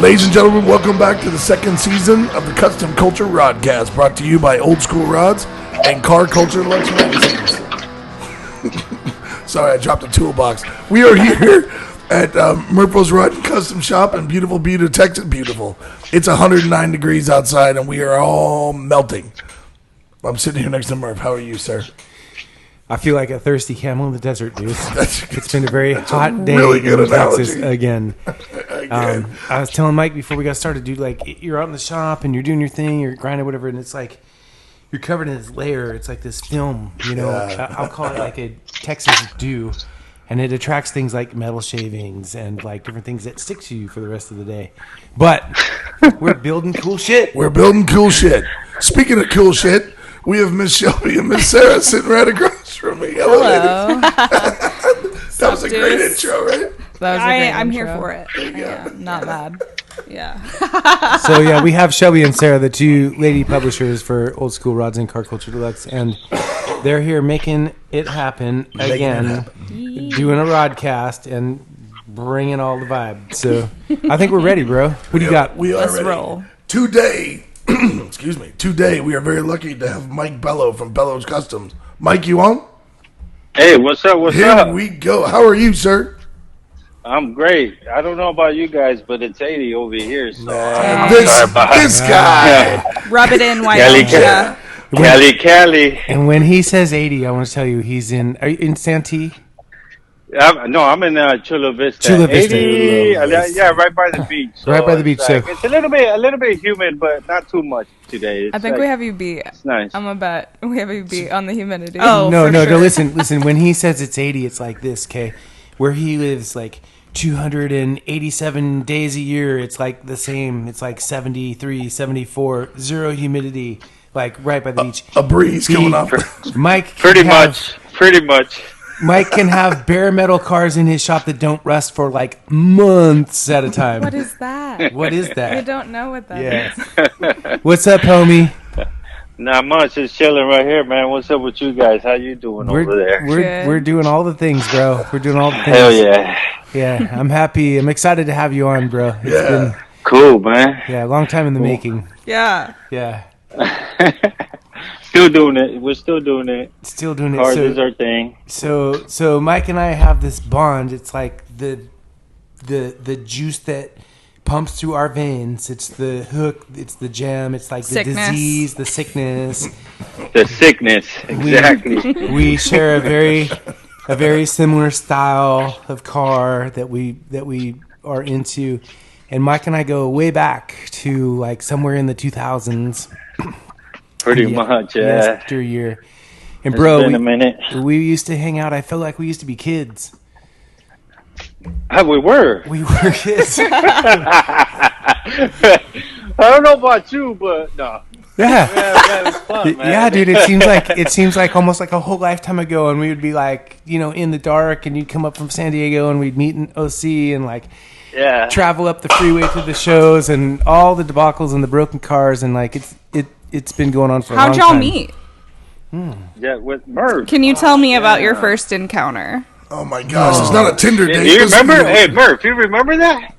Ladies and gentlemen, welcome back to the second season of the Custom Culture Rodcast, brought to you by Old School Rods and Car Culture Lux Magazines. Sorry, I dropped a toolbox. We are here at Murpho's Rod and Custom Shop in beautiful Butte, Texas. Beautiful. It's 109 degrees outside, and we are all melting. I'm sitting here next to Murph. How are you, sir? I feel like a thirsty camel in the desert, dude. It's been a very hot day really good in Texas analogy. again. I was telling Mike before we got started, dude, like, you're out in the shop and you're doing your thing, you're grinding, whatever, and it's like you're covered in this layer. It's like this film, you know. Yeah. I'll call it like a Texas dew, and it attracts things like metal shavings and like different things that stick to you for the rest of the day. But we're building cool shit. We're building cool shit. Speaking of cool shit, we have Miss Shelby and Miss Sarah sitting right across from me. Hello. That was a great intro, right? I'm here for it. Yeah, not bad. Yeah. So yeah, we have Shelby and Sarah, the two lady publishers for Old School Rods and Car Culture Deluxe, and they're here making it happen again, doing a Rodcast and bringing all the vibe. So I think we're ready, bro. Who do you got? We are Let's ready. roll. Today, excuse me. Today we are very lucky to have Mike Bello from Bellos Customs. Mike, you on? Hey, what's up? What's Here up? we go. How are you, sir? I'm great. I don't know about you guys, but it's 80 over here. So This guy. Rub it in, white Cali. And when he says 80, I want to tell you he's in. Are you in Santee? I'm in Chula Vista. Chula Vista. 80, yeah, right by the beach. So Right by the beach, Like, so. it's a little bit humid, but not too much today. I think we have you beat. It's nice. I'm a bet we have you beat on the humidity. No. Listen. When he says it's 80, it's like this, okay? Where he lives, like 287 days a year, it's like the same. It's like 73, 74, zero humidity, like right by the beach. A breeze coming up. Mike, Pretty much. Mike can have bare metal cars in his shop that don't rust for like months at a time. What is that? What is that? I don't know what that is. What's up, homie? Not much. Just chilling right here, man. What's up with you guys? How you doing over there? We're doing all the things, bro. We're doing all the things. Hell yeah. Yeah, I'm happy. I'm excited to have you on, bro. It's been Cool, man. a long time in the making. Yeah. Yeah. Still doing it. We're still doing it. Still doing it. Cars is our thing. So Mike and I have this bond. It's like the juice that pumps through our veins. It's the hook. It's the jam. It's like the disease, the sickness. The sickness, exactly. We share a very similar style of car that we are into, and Mike and I go way back to like somewhere in the 2000s. Pretty much, yeah. Yesteryear. And It's bro, been a minute. we used to hang out. I felt like we used to be kids. We were. We were kids. I don't know about you, but no. Yeah. That was fun, man. Yeah, dude. It seems like almost like a whole lifetime ago, and we would be like, in the dark, and you'd come up from San Diego, and we'd meet in OC, and like, Yeah. travel up the freeway to the shows, and all the debacles and the broken cars, and like it's been going on for a long time. How'd y'all meet? Yeah, with Murph. Can you tell me about your first encounter? Oh my gosh, it's not a Tinder date. Do you This is remember? real. Hey, Murph, you remember that?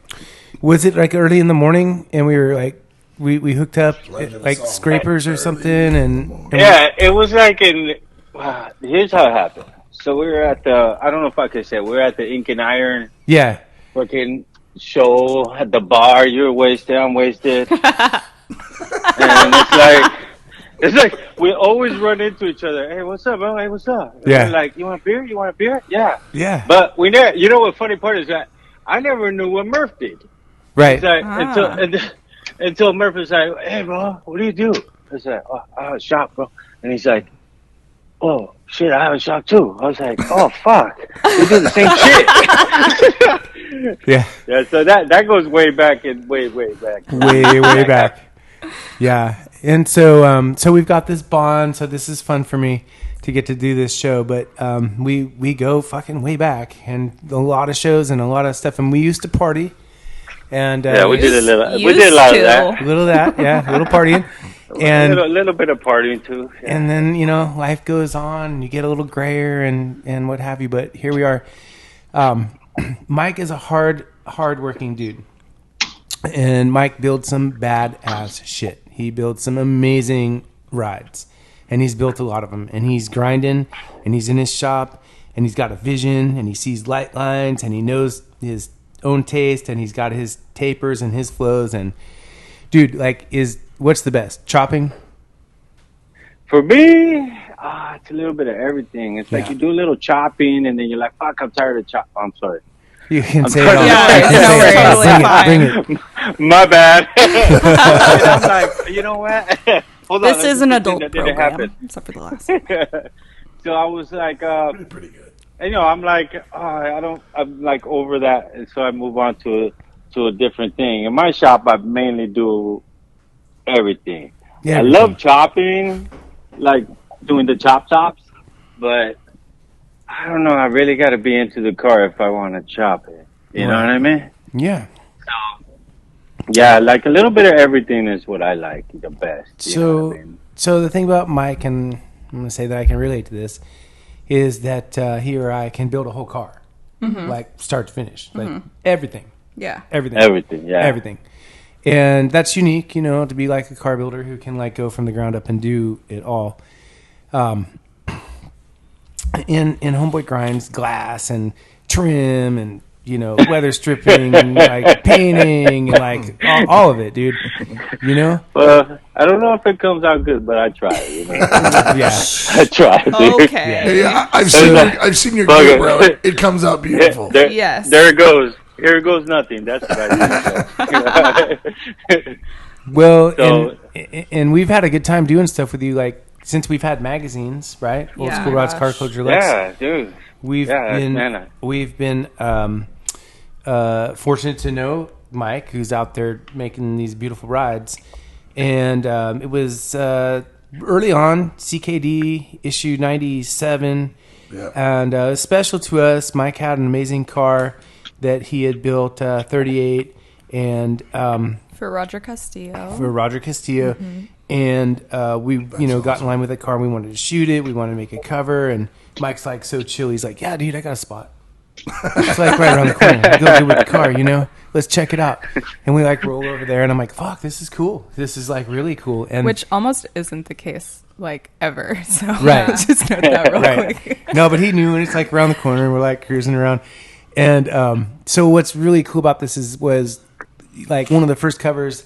Was it like early in the morning, and we were like, we hooked up Legend at, like of Song scrapers or Early. something, and Yeah, it was like here's how it happened. So we were at I don't know if I could say, we were at the Ink and Iron yeah. fucking show at the bar. You were wasted, I'm wasted. And it's like we always run into each other. Hey, what's up, bro? Hey, what's up? And Yeah. we're like, you want a beer? You want a beer? Yeah. Yeah. But we never. You know what? Funny part is that I never knew what Murph did. Right. It's like, until Murph was like, hey, bro, what do you do? I was like, oh, I have a shop, bro. And he's like, oh, shit, I have a shop, too. I was like, oh, fuck. We do the same shit. Yeah. Yeah, so that goes way back and way back. way back. Yeah. And so we've got this bond, so this is fun for me to get to do this show, but we go fucking way back, and a lot of shows and a lot of stuff, and we used to party. And Yeah, we did a lot of that. a little of that, yeah, a little partying. And a little bit of partying too. Yeah. and then, life goes on, and you get a little grayer and what have you, but here we are. Mike is a hard working dude. And Mike builds some badass shit. He builds some amazing rides. And he's built a lot of them. And he's grinding, and he's in his shop, and he's got a vision, and he sees light lines, and he knows his own taste, and he's got his tapers and his flows. And dude, like, what's the best? Chopping? For me, it's a little bit of everything. It's like you do a little chopping, and then you're like, fuck, I'm tired of chop. I'm sorry. You can say it sorry. all. Yeah, You can say it. totally fine. Bring it. My bad. I'm like, you know what? Hold on, This is an adult that didn't program, happen. except for the last. So I was like, Pretty good. you know, I'm like, I'm like over that, and so I move on to a different thing. In my shop, I mainly do everything. Yeah, I love chopping, like doing the chops, but I don't know. I really got to be into the car if I want to chop it. You know what I mean? Yeah. Yeah, like a little bit of everything is what I like the best. You know what I mean? So the thing about Mike, and I'm going to say that I can relate to this, is that he or I can build a whole car, like start to finish, like everything. Yeah. Everything. Yeah. Everything. And that's unique, you know, to be like a car builder who can like go from the ground up and do it all. In Homeboy Grinds, glass and trim and, you know, weather stripping and like painting and like all of it, dude. You know? I don't know if it comes out good, but I try. You know? Yeah. I try. dude. Okay. Yeah, I've seen your gear, bro. It comes out beautiful. Yes. There it goes. Here goes nothing. That's what I do. Well, So- and we've had a good time doing stuff with you, like, since we've had magazines, right? Old Yeah. School Rods, Car Gosh. Culture Lux. Yeah, dude. We've been fortunate to know Mike, who's out there making these beautiful rides, and it was early on CKD issue 97, and it was special to us. Mike had an amazing car that he had built 38, and For Roger Castillo. for Roger Castillo. And we, got in line with that car. We wanted to shoot it. We wanted to make a cover. And Mike's like so chill. He's like, yeah, dude, I got a spot. It's like right around the corner. Go good with the car, Let's check it out. And we like roll over there. And I'm like, fuck, this is cool. This is like really cool. And Which almost isn't the case, like, ever. So Right. let's just note that real quick. No, but he knew, and it's like around the corner. And we're like cruising around. And so what's really cool about this was like one of the first covers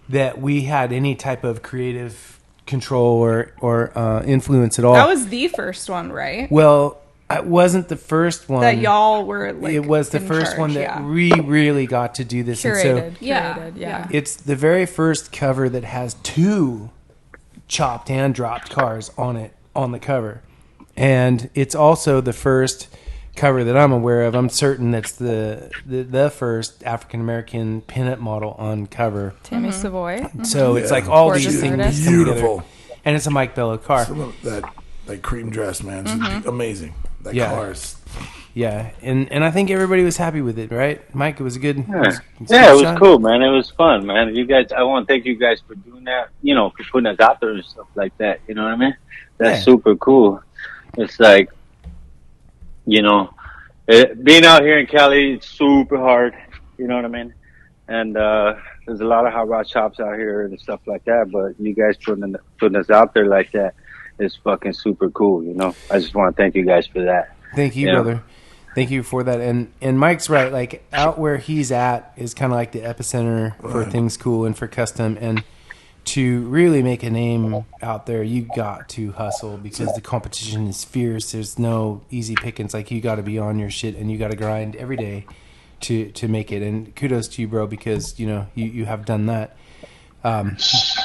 that we had any type of creative control or influence at all. That was the first one, right? Well, it wasn't the first one. That y'all were, like, it was the in first charge, one that yeah. we really got to do this. Curated. And so Yeah. it's the very first cover that has two chopped and dropped cars on it, on the cover. And it's also the first cover that I'm aware of. I'm certain that's the first African-American pinup model on cover. Tammy Savoy. So it's like all Gorgeous these things artist. come together. Beautiful. And it's a Mike Bello car. Some of that cream dress, man. She's amazing. That Yeah. car's Yeah, and I think everybody was happy with it, right? Mike, it was a good. Yeah, it was cool, man. It was fun, man. You guys, I want to thank you guys for doing that. For putting us out there and stuff like that. You know what I mean? That's super cool. It's like, being out here in Cali, it's super hard. You know what I mean? And there's a lot of hot rod shops out here and stuff like that. But you guys putting us out there like that is fucking super cool. I just want to thank you guys for that. Thank you, brother. Thank you for that. And Mike's right. Like, out where he's at is kind of like the epicenter for things cool and for custom. And to really make a name out there, you got to hustle because the competition is fierce. There's no easy pickings. Like, you got to be on your shit and you got to grind every day to make it. And kudos to you, bro, because you have done that.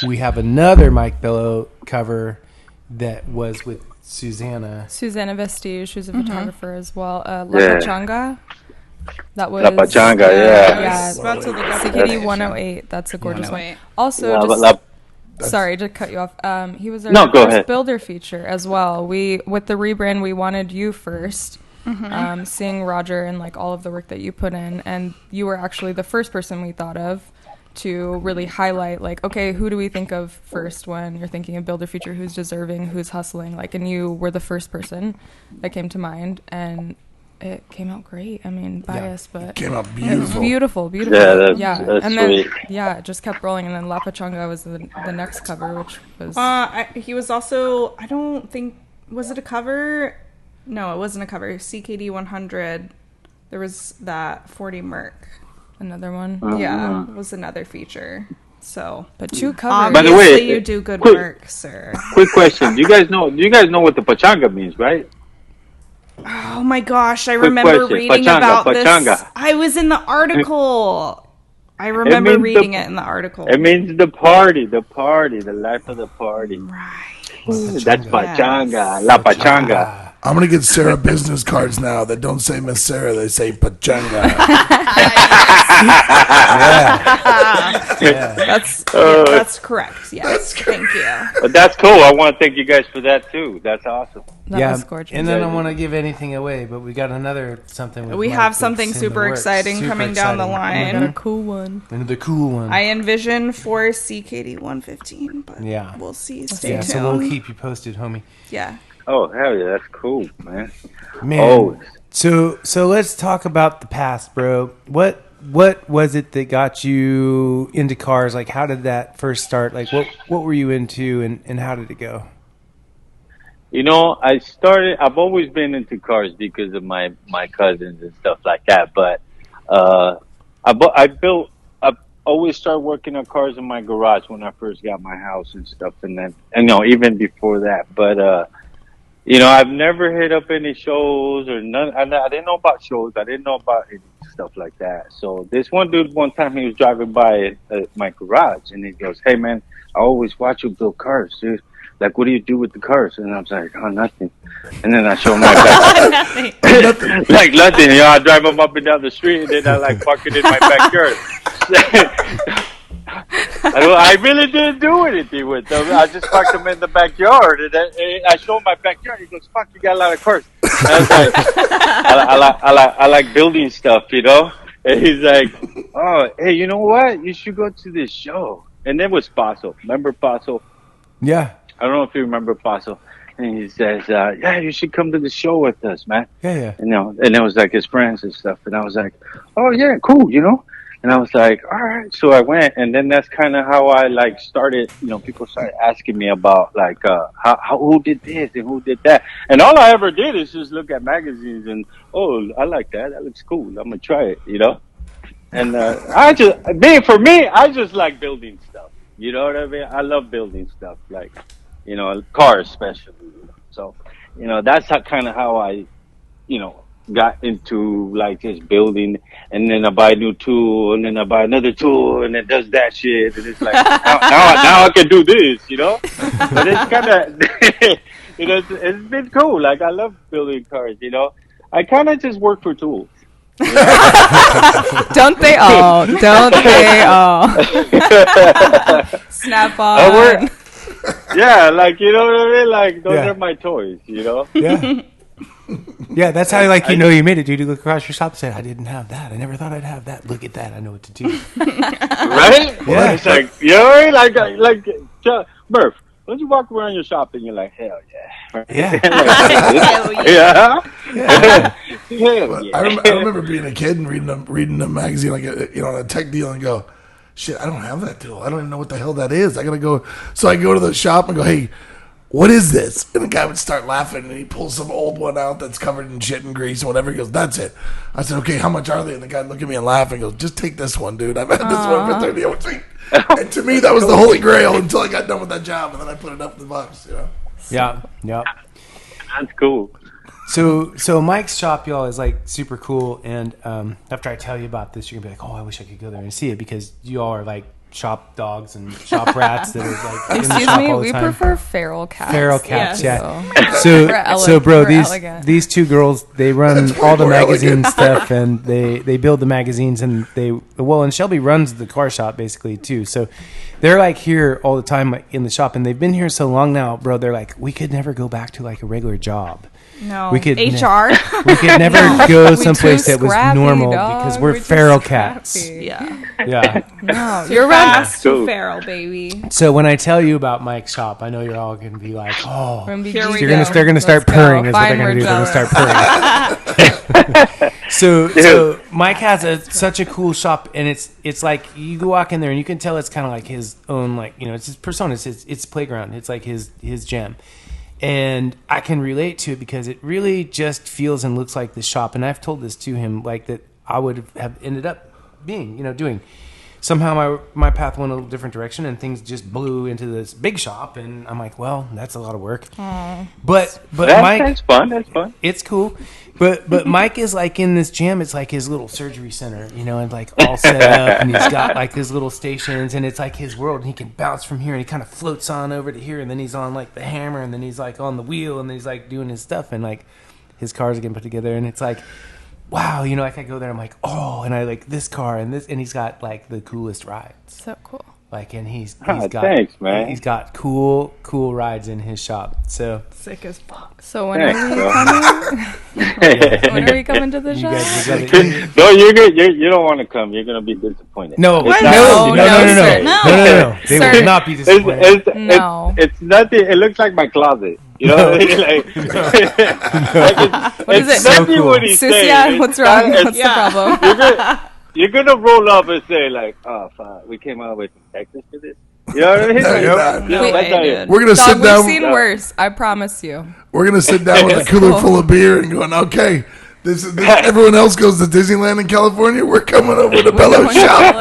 We have another Mike Bello cover that was with Susanna Vestige, who's a photographer as well. La Pachanga. That was La Pachanga, yeah. Yeah, about to look up CKD 108. That's a gorgeous one. 108. Also, sorry to cut you off. He was our No, go first ahead. builder feature as well. With the rebrand, we wanted you first. Seeing Roger and like all of the work that you put in, and you were actually the first person we thought of to really highlight, like, okay, who do we think of first when you're thinking of builder feature, who's deserving, who's hustling, like, and you were the first person that came to mind. And it came out great. I mean, biased, but it came out beautiful. Beautiful. Yeah, that's and sweet. then it just kept rolling, and then La Pachanga was the next cover, which was he was also, I don't think, was it a cover? No, it wasn't a cover. CKD 100. There was that 40 Merc. another one. Yeah, it was another feature. So, but 2 covers. By the way, obviously you do good work, sir. Quick question: Do you guys know what the pachanga means, right? Oh my gosh, I remember reading about this. I was in the article. I remember reading it in the article. It means the party, the life of the party. Right. That's pachanga, la pachanga. I'm gonna get Sarah business cards now that don't say Miss Sarah, they say Pachanga. That's correct. Yes, thank you. But that's cool. I want to thank you guys for that too. That's awesome. That was gorgeous. And then I don't want to give anything away, but we got another something. We have something super exciting coming down the line. Another cool one. Another cool one. I envision for CKD 115, but we'll see. Stay tuned. So we'll keep you posted, homie. Yeah. Oh hell yeah, that's cool, man. So let's talk about the past, bro. What was it that got you into cars? Like, how did that first start? Like, what were you into, and how did it go? You know, I've always been into cars because of my cousins and stuff like that. But I always started working on cars in my garage when I first got my house and stuff, and then, even before that. But I've never hit up any shows or none. I didn't know about shows. I didn't know about any stuff like that. So this one dude, one time he was driving by my garage, and he goes, "Hey man, I always watch you build cars, dude. Like, what do you do with the cars?" And I was like, "Oh, nothing." And then I show him my back. Like nothing. I drive them up and down the street, and then I park it in my backyard. I really didn't do anything with them. I just parked them in the backyard, and I show him my backyard. He goes, "Fuck, you got a lot of cars." And I was like, I like building stuff, And he's like, "Oh, hey, you know what? You should go to this show." And it was Paso. Remember Paso? Yeah. I don't know if you remember Paso. And he says, "Yeah, you should come to the show with us, man." Yeah. And it was like his friends and stuff. And I was like, "Oh yeah, cool," And I was like, all right. So I went, and then that's kind of how I started. People started asking me about who did this and who did that, and all I ever did is just look at magazines and I like that. That looks cool. I'm gonna try it, And I just like building stuff. You know what I mean? I love building stuff, cars especially. So, that's how I, got into just building, and then I buy a new tool, and then I buy another tool, and it does that shit, and it's like now I can do this, But it's kind of it's been cool. Like, I love building cars, I kind of just work for tools. Don't they all? Don't they all? Snap on. Yeah, what I mean? Those are my toys, Yeah. Yeah, that's how you made it, dude. You look across your shop and say, "I didn't have that. I never thought I'd have that. Look at that. I know what to do." Right? Yeah. It's like Murph, don't you walk around your shop and you're like, hell yeah. Yeah. Yeah. I remember being a kid and reading a magazine, a tech deal, and go, shit, I don't have that tool. I don't even know what the hell that is. I gotta go. So I go to the shop and go, hey, what is this? And the guy would start laughing, and he pulls some old one out that's covered in shit and grease and whatever. He goes, that's it. I said, okay, how much are they? And the guy looked at me and laughed and goes, just take this one, dude. I've had this one for 30 years. And to me, that was the holy grail until I got done with that job, and then I put it up in the box. Yeah. That's cool. So Mike's shop, y'all, is super cool. And after I tell you about this, you're gonna be like, oh, I wish I could go there and see it, because you all are shop dogs and shop rats that are in the shop all the we time. Prefer feral cats. Feral cats, yeah. So bro, these two girls, they run all the magazine stuff, and they build the magazines, and and Shelby runs the car shop basically too. So they're here all the time in the shop, and they've been here so long now, bro. They're like, we could never go back to a regular job. No, we could HR. We could never go someplace that was normal, because we're feral cats. Yeah. No, you're right. Cool. Feral, baby. So when I tell you about Mike's shop, I know you're all going to be like, oh, they're going to start purring. Is what they're going to do. They're going to start purring. So Mike has such a cool shop, and it's like you go walk in there and you can tell it's kind of like his own, like, you know, it's his persona, it's playground, it's like his jam, and I can relate to it because it really just feels and looks like the shop. And I've told this to him, like, that I would have ended up being, you know, doing. Somehow my path went a little different direction, and things just blew into this big shop, and I'm like, well, that's a lot of work. But Mike, that's fun. That's fun. it's cool. But Mike is like in this gym. It's like his little surgery center, you know, and like all set up, and he's got like his little stations, and it's like his world. And he can bounce from here, and he kind of floats on over to here, and then he's on like the hammer, and then he's like on the wheel, and then he's like doing his stuff, and like his cars are getting put together, and it's like, wow, you know, like I go there, I'm like, oh, and I like this car and this, and he's got like the coolest rides. So cool. Like, and he's got, thanks, man. He's got cool rides in his shop. So Sick as fuck. So when are we coming? When are we coming to the you shop? guys, you gotta, No, you're good. You don't want to come. You're gonna be disappointed. no, It's no, sir. no. They Sir. will not be disappointed. No. It's nothing. It looks like my closet. You know what I mean? Like, What is it's it? nothing So cool. what he's saying. Susia, It's what's wrong? not- What's the problem? You're gonna roll up and say like, "Oh, fuck, we came all the way from Texas for this." You know what I mean? No, Like, you're not. you know, Wait, that's how you- dude. We're gonna Dog, sit down. We've seen worse. I promise you. We're gonna sit down with a cooler full of beer and going, okay. This everyone else goes to Disneyland in California. We're coming over to Bello shop.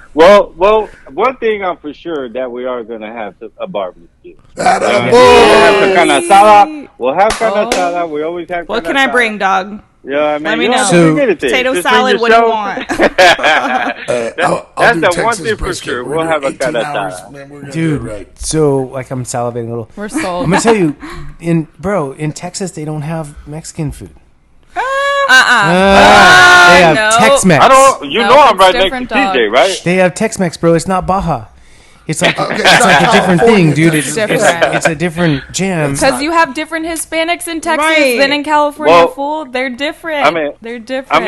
Well, one thing I'm for sure that we are gonna have a barbecue. We'll have carne asada. We'll have carne asada. We always have. What carne can I asada. bring, dog? Yeah, I mean, Let me you know. don't So- forget it. Potato Just salad, bring what do you yourself. want? I'll do That's the one Texas thing for brisket. sure. We're We'll have a doing 18 carne hours, asada. man. We're gonna Dude, do it right. so like I'm salivating a little. We're sold. I'm gonna tell you, in Texas they don't have Mexican food. They have no. Tex-Mex. I don't. You No, know I'm it's right next to different, TJ, dog. right? They have Tex-Mex, bro. It's not Baja. It's like Okay, it's like a different thing, California. dude. It's different. It's a different jam. Because you have different Hispanics in Texas Right. than in California, Well, fool. They're different. I mean- they're different.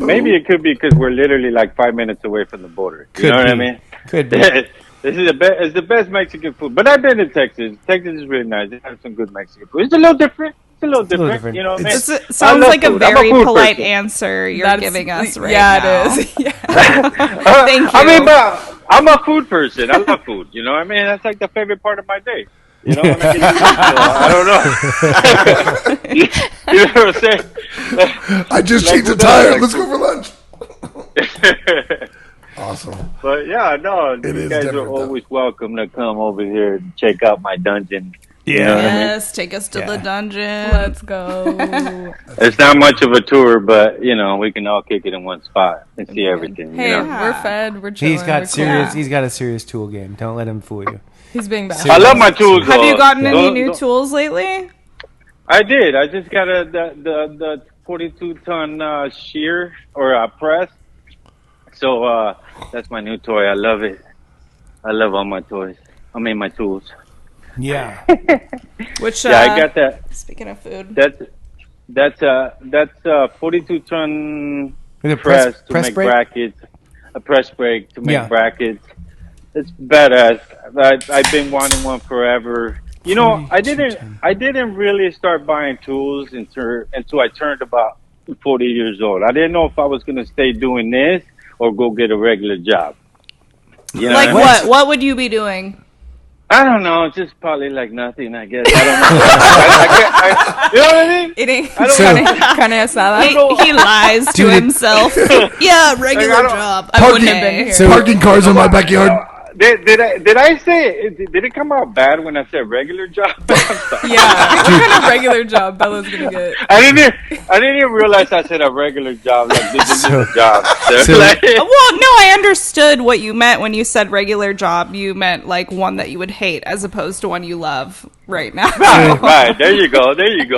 Maybe it could be because we're literally like 5 minutes away from the border. You Could know what I be. mean? Could be. This is it's the best Mexican food. But I've been to Texas. Texas is really nice. They have some good Mexican food. It's a little different. a little different. You know what I mean? It I sounds love like a food. I'm very food polite person. answer you're That's- giving us right yeah, now. it is. Yeah. Thank you. I mean, but I'm a food person. I love food. You know what I mean? That's like the favorite part of my day. You know, when I get to eat, so I don't know. you know what I'm saying? I just Like, changed the we're tire. like- Let's go for lunch. Awesome. But yeah, no, It you is guys are different, though. always welcome to come over here and check out my dungeon. You know what I mean? Yes, take us to the dungeon. Let's go. It's not much of a tour, but you know, we can all kick it in one spot and see everything. Hey, You know? we're fed. We're chilling. He's got we're serious. cool. He's got a serious tool game. Don't let him fool you. He's being bad. I love my tools. Have you though. gotten any Don't- new don't- tools lately? I did. I just got the 42-ton shear or press. So that's my new toy. I love it. I love all my toys. I mean my tools. Yeah. Which Yeah, I got that. Speaking of food, That's 42-ton With a press to press make brake? brackets, a press brake to make Yeah. brackets. It's badass. I've been wanting one forever. You know, I didn't really start buying tools until I turned about 40 years old. I didn't know if I was going to stay doing this or go get a regular job. You know like what I mean? what? What would you be doing? I don't know. Just probably like nothing, I guess. I don't know. You know what I mean? Eating I don't carne asada. He lies to Dude, himself. Yeah, regular I don't- job. I wouldn't have been Okay. here. So- Parking cars in my backyard. Did I say? Did it come out bad when I said regular job? I'm sorry. Yeah. What kind of regular job Bella's gonna get? I didn't even realize I said a regular job. Like this is a job. so- Like- Well, no, I understood what you meant when you said regular job. You meant like one that you would hate as opposed to one you love right now. right. There you go.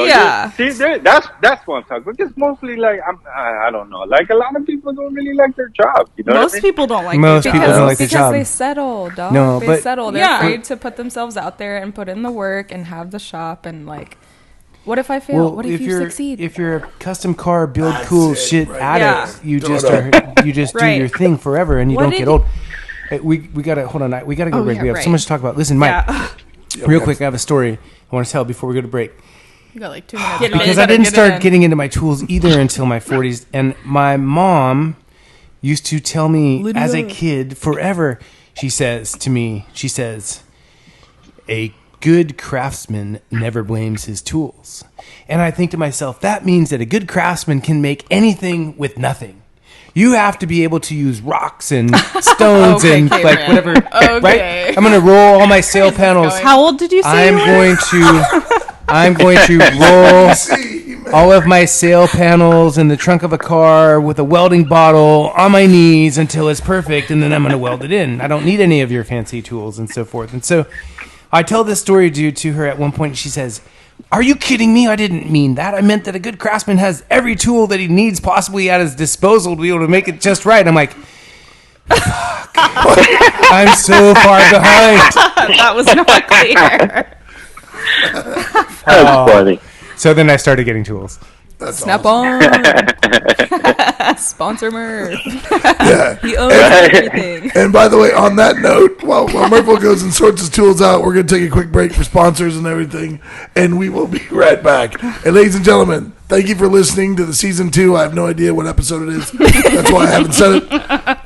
Yeah. See, that's what I'm talking about. Because mostly, like, I don't know. Like, a lot of people don't really like their job. You know what I Most mean? people don't like Most their people jobs. don't like their Because job. they settle, dog. No, they but- settle. They're Yeah. afraid to put themselves out there and put in the work and have the shop and like. What if I fail? Well, what if you you're succeed? if you're a custom car build That's cool it, shit right. addict, Yeah. you just Totally. you just do Right. your thing forever and you What don't did get you- old. Hey, we gotta hold on. We gotta go Oh, to break. yeah, We have right. so much to talk about. Listen, Mike, Yeah. real quick, I have a story I want to tell before we go to break. You got like 2 minutes. Because I didn't start getting into my tools either until my 40s. And my mom used to tell me as a kid forever, she says to me, a good craftsman never blames his tools. And I think to myself, that means that a good craftsman can make anything with nothing. You have to be able to use rocks and stones and like whatever, right? I'm going to roll all my sail panels. How old did you say I'm going to roll all of my sail panels in the trunk of a car with a welding bottle on my knees until it's perfect, and then I'm going to weld it in. I don't need any of your fancy tools and so forth. And so I tell this story to her at one point, and she says, "Are you kidding me? I didn't mean that. I meant that a good craftsman has every tool that he needs possibly at his disposal to be able to make it just right." I'm like, fuck. I'm so far behind. That was not clear. That's funny. So then I started getting tools. That's Snap awesome. on. Sponsor Murph. Yeah. He owns everything. And by the way, on that note, while Murpho goes and sorts his tools out, we're going to take a quick break for sponsors and everything, and we will be right back. And ladies and gentlemen, thank you for listening to the season 2. I have no idea what episode it is. That's why I haven't said it.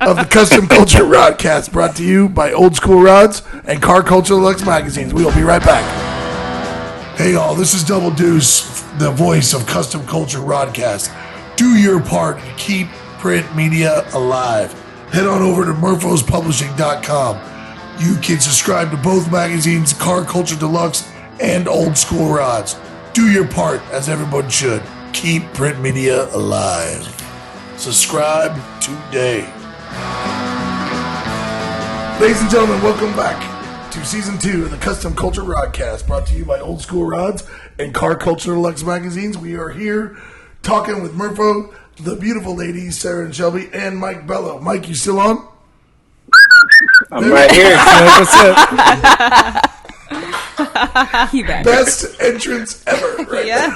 Of the Custom Culture Rodcast, brought to you by Old School Rods and Car Culture Deluxe magazines. We will be right back. Hey y'all, this is Double Deuce, the voice of Custom Culture Rodcast. Do your part and keep print media alive. Head on over to murphospublishing.com. You can subscribe to both magazines, Car Culture Deluxe and Old School Rods. Do your part, as everyone should. Keep print media alive. Subscribe today. Ladies and gentlemen, welcome back to Season 2 of the Custom Culture Rodcast, brought to you by Old School Rods and Car Culture Deluxe magazines. We are here talking with Murpho, the beautiful ladies, Sarah and Shelby, and Mike Bello. Mike, you still on? I'm right here. He back. Best entrance ever. Right? Yes.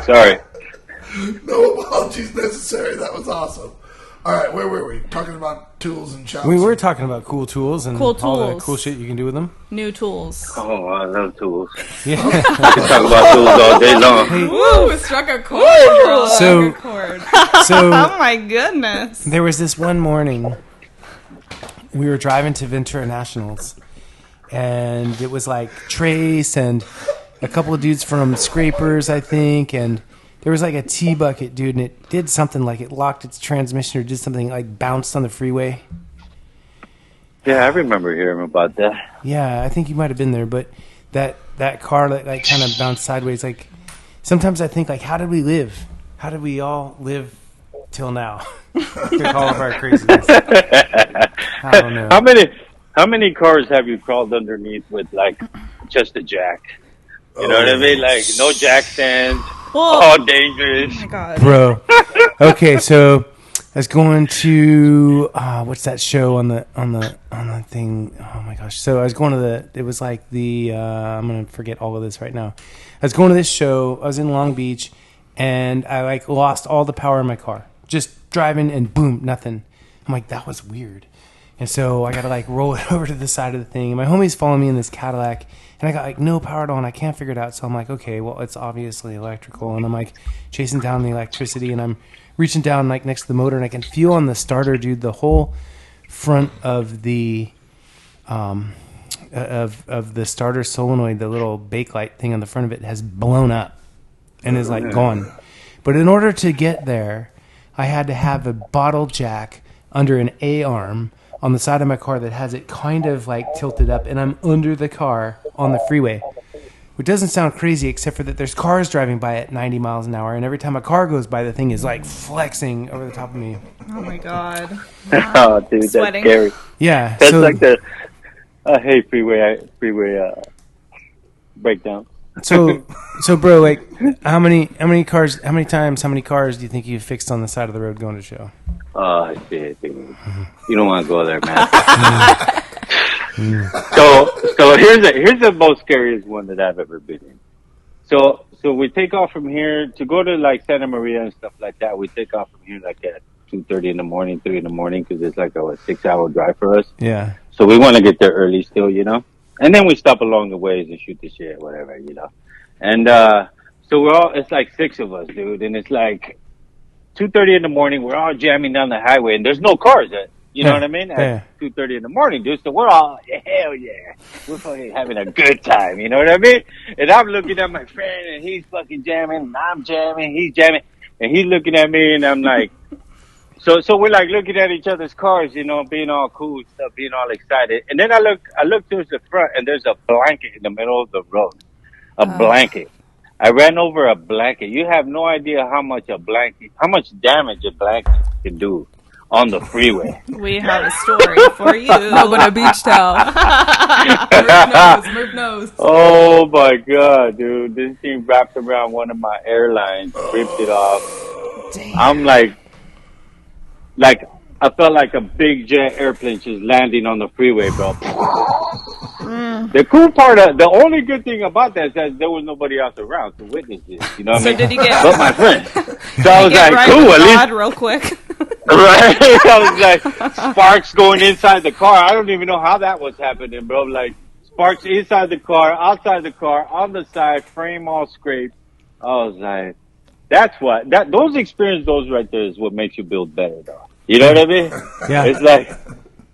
Sorry. No apologies necessary. That was awesome. All right, where were we? Talking about tools and shops. We were talking about cool tools and Cool all the tools. cool shit you can do with them. New tools. Oh, I love tools. Yeah. I can talk about tools all day long. Woo! Struck a chord. girl. So- Struck a chord. So Oh my goodness. there was this one morning we were driving to Ventura Nationals, and it was like Trace and a couple of dudes from Scrapers, I think, and there was like a T-bucket, dude, and it did something like it locked its transmission or did something like bounced on the freeway. Yeah, I remember hearing about that. Yeah, I think you might have been there, but that car like kind of bounced sideways. Like sometimes I think like, how did we live? How did we all live till now? With all of our craziness. I don't know. How many cars have you crawled underneath with like just a jack? You know what I mean? Like no jack stands. All dangerous. Oh my god. Bro. Okay, so I was going to what's that show on the thing? Oh my gosh. So I was going to it was like I'm gonna forget all of this right now. I was going to this show, I was in Long Beach, and I like lost all the power in my car. Just driving and boom, nothing. I'm like, that was weird. And so I gotta like roll it over to the side of the thing. And my homie's following me in this Cadillac, and I got like no power at all, and I can't figure it out. So I'm like, okay, well, it's obviously electrical. And I'm like chasing down the electricity, and I'm reaching down like next to the motor, and I can feel on the starter, dude, the whole front of the of the starter solenoid, the little bakelite thing on the front of it has blown up and is like gone. But in order to get there, I had to have a bottle jack under an A-arm on the side of my car that has it kind of like tilted up, and I'm under the car on the freeway. Which doesn't sound crazy, except for that there's cars driving by at 90 miles an hour, and every time a car goes by, the thing is like flexing over the top of me. Oh my god. Oh, dude, Sweating. that's scary. Yeah. That's so, like the hey freeway breakdown. so bro, like how many cars do you think you fixed on the side of the road going to show? Oh shit, dude. You don't want to go there, man. So here's the most scariest one that I've ever been in. So we take off from here to go to like Santa Maria and stuff like that. We take off from here like at 2:30 in the morning, 3 in the morning, because it's like a 6-hour drive for us. Yeah. So we want to get there early still, you know. And then we stop along the ways and shoot the shit, whatever, you know. And so it's like 6 of us, dude. And it's like 2:30 in the morning. We're all jamming down the highway, and there's no cars at, you know what I mean? At 2:30 in the morning, dude. So we're all, hell yeah. We're fucking having a good time, you know what I mean? And I'm looking at my friend, and he's fucking jamming, and I'm jamming, he's jamming. And he's looking at me, and I'm like, so we're like looking at each other's cars, you know, being all cool and stuff, being all excited. And then I look towards the front, and there's a blanket in the middle of the road. A blanket. I ran over a blanket. You have no idea how much damage a blanket can do on the freeway. We have a story for you. How about a beach towel? Murph knows. Oh my god, dude! This thing wrapped around one of my airlines, ripped it off. Damn. I'm like I felt like a big jet airplane just landing on the freeway, bro. The cool part, the only good thing about that is that there was nobody else around to witness this. You know what I mean? Did he get? But my friend. So I was like, cool, at least real quick. Right? I was like, sparks going inside the car. I don't even know how that was happening, bro. Like, sparks inside the car, outside the car, on the side, frame all scraped. I was like, those experiences, those right there is what makes you build better, though. You know what I mean? Yeah. It's like,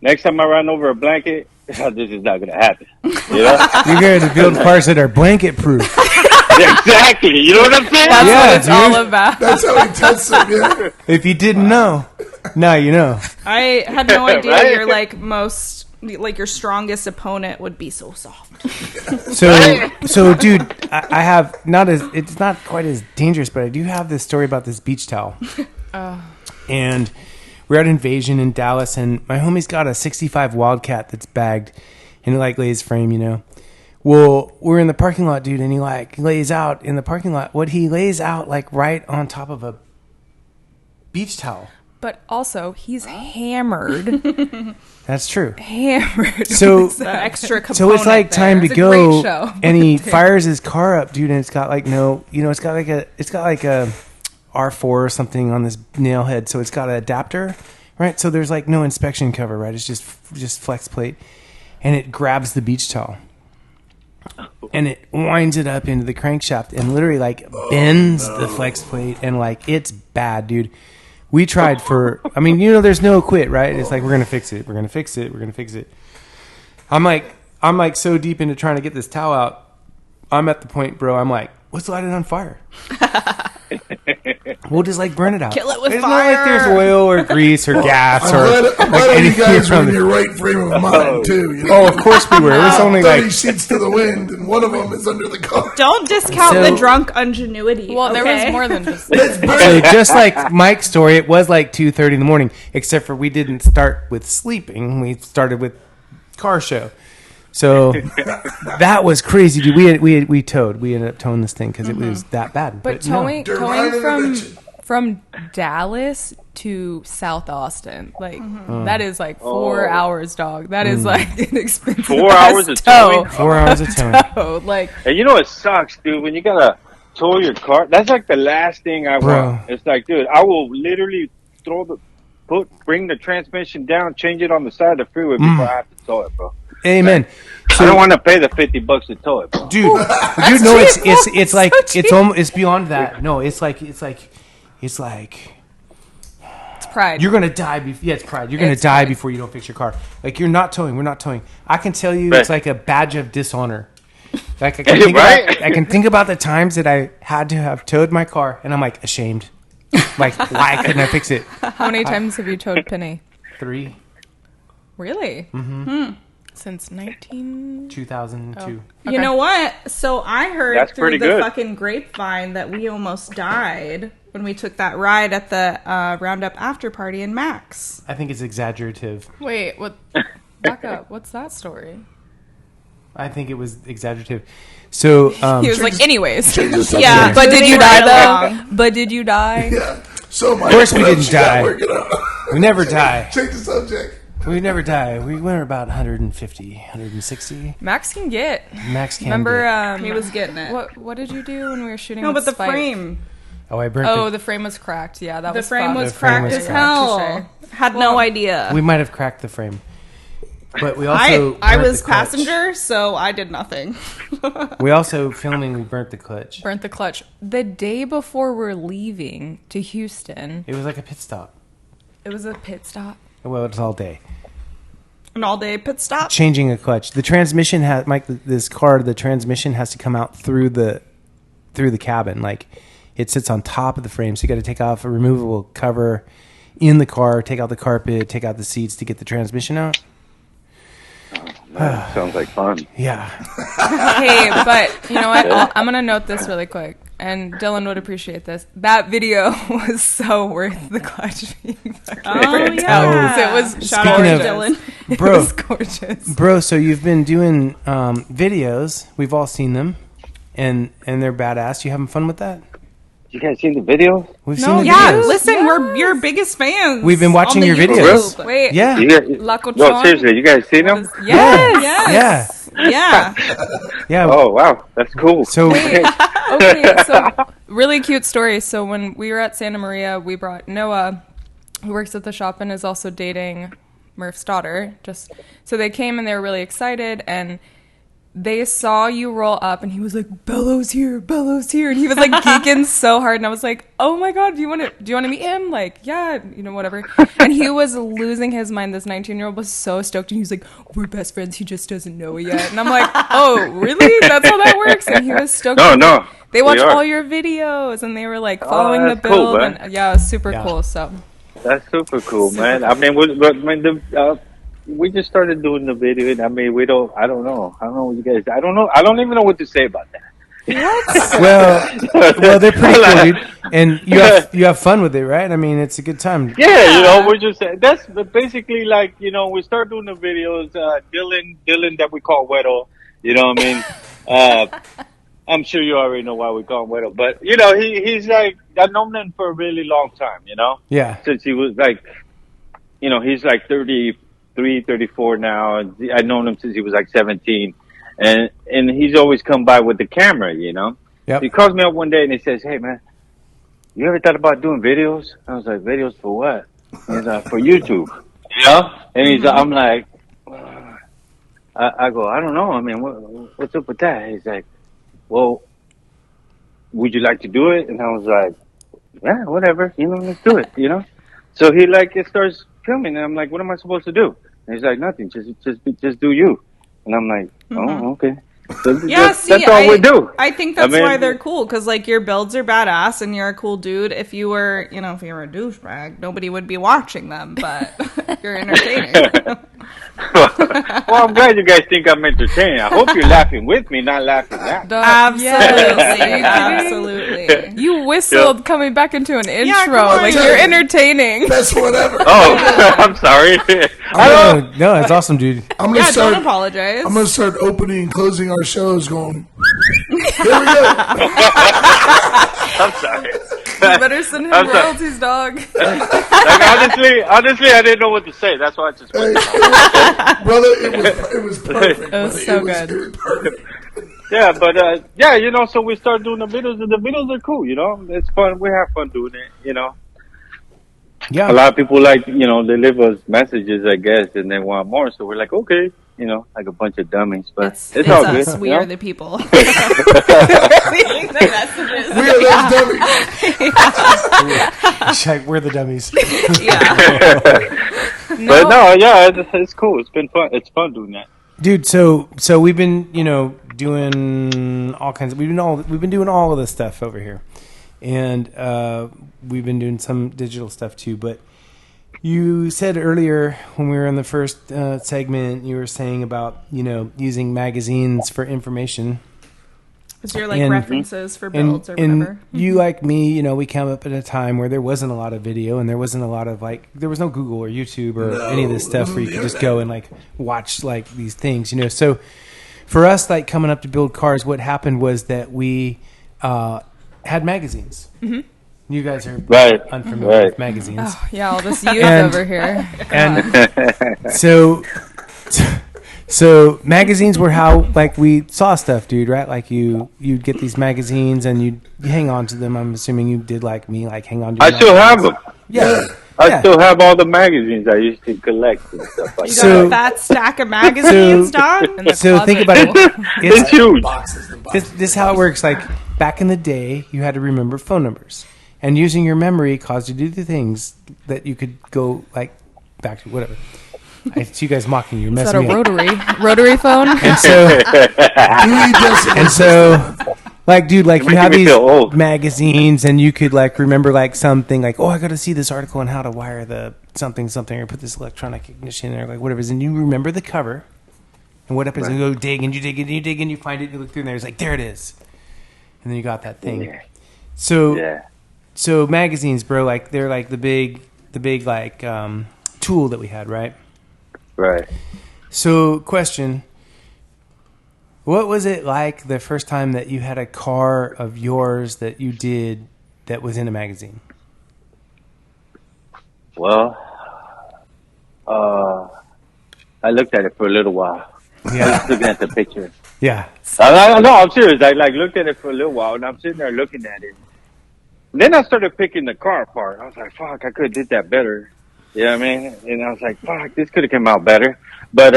next time I run over a blanket, this is not going to happen. You know? You're going to build cars that are blanket proof. Exactly. You know what I'm saying? That's Yeah, what it's dude. all about. That's how he tests it, yeah. If you didn't know, now you know. I had no idea Right? your your strongest opponent would be so soft. So, dude, I have it's not quite as dangerous, but I do have this story about this beach towel. And we're at Invasion in Dallas, and my homie's got a 65 Wildcat that's bagged, and it lays frame, you know. Well, we're in the parking lot, dude, and he lays out in the parking lot. What he lays out right on top of a beach towel. But also, he's hammered. That's true. Hammered. So The extra component. So it's like time to It's a great go, show. and he fires his car up, dude, and it's got it's got like a R4 or something on this nail head, so it's got an adapter, right? So there's no inspection cover, right? It's just flex plate, and it grabs the beach towel, and it winds it up into the crankshaft, and literally bends the flex plate, and it's bad, dude. We tried there's no quit, right? It's we're gonna fix it, we're gonna fix it, we're gonna fix it. I'm so deep into trying to get this towel out. I'm at the point, bro. I'm like, let's light it on fire. We'll just burn it out. Kill it with it's fire. It's not like there's oil or grease or gas I'm glad you anything guys were from in it. your right frame of mind, too. You know? Oh, of course we were. It was only 30 sheets to the wind, and one of them is under the car. Don't discount So- the drunk ingenuity. Well, there was okay? more than just So just like Mike's story, it was 2:30 in the morning, except for we didn't start with sleeping. We started with car show. So that was crazy, dude. We towed. We ended up towing this thing because it was that bad. But no. towing from Dallas to South Austin, that is 4 hours, dog. That is an expensive 4 hours of towing? 4 hours of towing. And you know what sucks, dude? When you gotta tow your car, that's the last thing I want. It's dude, I will literally bring the transmission down, change it on the side of the freeway before I have to tow it, bro. Amen. I don't want to pay the $50 to tow it, bro. Dude, no, it's beyond that. No, it's pride. you're gonna die. It's pride. You're gonna die before you don't fix your car. You're not towing. We're not towing. I can tell you, it's like a badge of dishonor. I can think about the times that I had to have towed my car, and I'm ashamed. Why couldn't I fix it? How many times have you towed Penny? 3. Really? Mm-hmm. Since 2002. You know what? So I heard That's through pretty the good. fucking grapevine that we almost died when we took that ride at the Roundup after party in Max. I think it's exaggerative. Wait, what? Back up. What's that story? I think it was exaggerative. So He was anyways. Yeah, But did you moving die, right though? along. But did you die? Yeah. So of course we didn't die. die. We never die. Check the subject. We never die. We went about 150, 160. Max can get. Max can Remember, He was getting it. what did you do when we were shooting? No, with but the Spike? frame. Oh, I burnt Oh, the frame was cracked. Yeah, that The was frame fun. was The frame cracked was as cracked. hell. Had no idea. We might have cracked the frame. But we also I burnt was the clutch. passenger, so I did nothing. We also filming. We burnt the clutch. Burnt the clutch. The day before we're leaving to Houston, It was like a pit stop. it was a pit stop. Well, it's all day. An all-day pit stop. Changing a clutch. The transmission has Mike. This car, the transmission has to come out through the cabin. Like it sits on top of the frame, so you got to take off a removable cover in the car, take out the carpet, take out the seats to get the transmission out. Man, sounds like fun. Yeah. Hey, but you know what? I'm going to note this really quick, and Dylan would appreciate this. That video was so worth the clutch being fucking burnt out. yeah. It was Shout out to Speaking of- Dylan. It Bro. was gorgeous. Bro, so you've been doing videos. We've all seen them, and they're badass. You having fun with that? You guys seen the video? We've No, seen the yeah, videos. listen, we're your biggest fans. We've been watching on the your YouTube. videos. Wait. Yeah. You guys, La no, Cochon seriously, you guys seen them? was- Yes. Yeah. Yeah. Yeah. Oh, wow, that's cool. So Okay, so really cute story. So when we were at Santa Maria, we brought Noah, who works at the shop and is also dating Murph's daughter. So they came and they were really excited, and they saw you roll up, and he was like, "Bello's here, and he was like geeking so hard, and I was like, "Oh my god, do you want to meet him?" Like, yeah, whatever. And he was losing his mind. This 19-year-old was so stoked, and he was like, "We're best friends. He just doesn't know it yet." And I'm like, "Oh, really? That's how that works?" And he was stoked. No. They watched we are. all your videos, and they were like following the that's cool, build, man. and yeah, it was super Yeah. cool. So That's super cool, man. I mean, we just started doing the video, and I mean, I don't know what you guys. I don't know. I don't even know what to say about that. well, they're pretty cool, dude. And you have fun with it, right? I mean, it's a good time. Yeah, we're just that's basically like we start doing the videos. Dylan that we call Weddle. You know what I mean? I'm sure you already know why we call him Weddle, but he's like I've known him for a really long time. Yeah. Since he was like, he's like 33, 34 now. I've known him since he was like 17, and he's always come by with the camera. Yep. He calls me up one day and he says, "Hey man, you ever thought about doing videos?" I was like, "Videos for what?" He's like, "For YouTube." And I'm like, I go, "I don't know. I mean, what's up with that?" He's like, "Well, would you like to do it?" And I was like, "Yeah, whatever. Let's do it." So he starts filming, and I'm like, "What am I supposed to do?" And he's like, "Nothing. Just do you." And I'm like, "Oh, okay." So Yeah, that's all we do. I think that's I mean, why they're cool, because your builds are badass and you're a cool dude. If you were, a douchebag, nobody would be watching them, but you're entertaining. Well, I'm glad you guys think I'm entertaining. I hope you're laughing with me, not laughing at me. Absolutely, absolutely. you whistled coming back into an intro. come on. Like you're entertaining. Best one ever. Oh, I'm sorry. No, it's awesome, dude. I'm gonna Yeah, start. don't apologize. I'm gonna start opening and closing our shows. Going. Here we go. I'm sorry. You better send him I'm sorry. royalties, dog. Honestly, I didn't know what to say. That's why I just went. Brother, it was perfect. It was brother. so It good. was perfect. Yeah, but so we start doing the videos, and the videos are cool. It's fun. We have fun doing it. A Yeah. lot of people they leave us messages, I guess, and they want more. So we're like, okay, like a bunch of dummies, but it's all us. good. We are the people. We are those dummies. She's like, we're the dummies. But no, yeah, it's cool. It's been fun. It's fun doing that. Dude, so we've been, doing all kinds of we've been doing all of this stuff over here. And we've been doing some digital stuff too, but you said earlier when we were in the first segment, you were saying about, using magazines for information. It's your And- references for builds or whatever. You, like me, we came up at a time where there wasn't a lot of video and there wasn't a lot of there was no Google or YouTube or any of this stuff where you could just go and watch these things, So for us, coming up to build cars, what happened was that we had magazines. Mm-hmm. You guys are unfamiliar with magazines. Oh, yeah, all this youth And- over here. And so magazines were how we saw stuff, dude, right? You'd get these magazines and you'd hang on to them. I'm assuming you did like me, hang on to I them. still have them. Yeah. I still have all the magazines I used to collect and stuff like You that. got a fat stack of magazines, Don? In the So think closet. about it. It's huge. This is how it works. Like back in the day, you had to remember phone numbers, and using your memory caused you to do the things that you could go like back to whatever. I see you guys mocking. You're Is that messing a me up. rotary phone? And so, like, dude, like you making have me these feel old. magazines, and you could like remember like something, like, oh, I got to see this article on how to wire the something, or put this electronic ignition or like whatever it is, and you remember the cover, and what happens? You go dig and you dig and you dig and you find it, and you look through, and there's like, there it is, and then you got that thing. Yeah. So magazines, bro, like they're like the big like tool that we had, right? Right. So, question. What was it like the first time that you had a car of yours that you did that was in a magazine? Well, I looked at it for a little while. I Yeah. was looking at the picture. Yeah. No, I'm serious. I like looked at it for a little while, and I'm sitting there looking at it. And then I started picking the car apart. I was like, "Fuck, I could have did that better." You know what I mean? And I was like, "Fuck, this could have come out better." But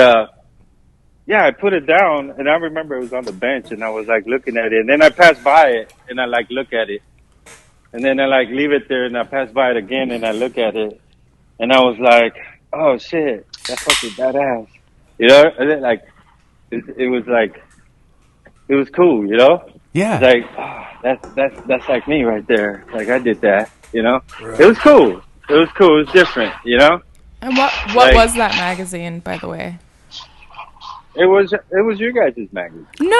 yeah, I put it down, and I remember it was on the bench, and I was like looking at it. And then I passed by it, and I like look at it, and then I like leave it there, and I pass by it again, and I look at it, and I was like, "Oh shit, that's fucking badass." You know? And then like it was like it was cool. You know? Yeah. It's like, oh, that's like me right there. Like I did that, you know? Right. It was cool. It was cool. It was different, you know? And what like, was that magazine, by the way? It was your guys' magazine. No,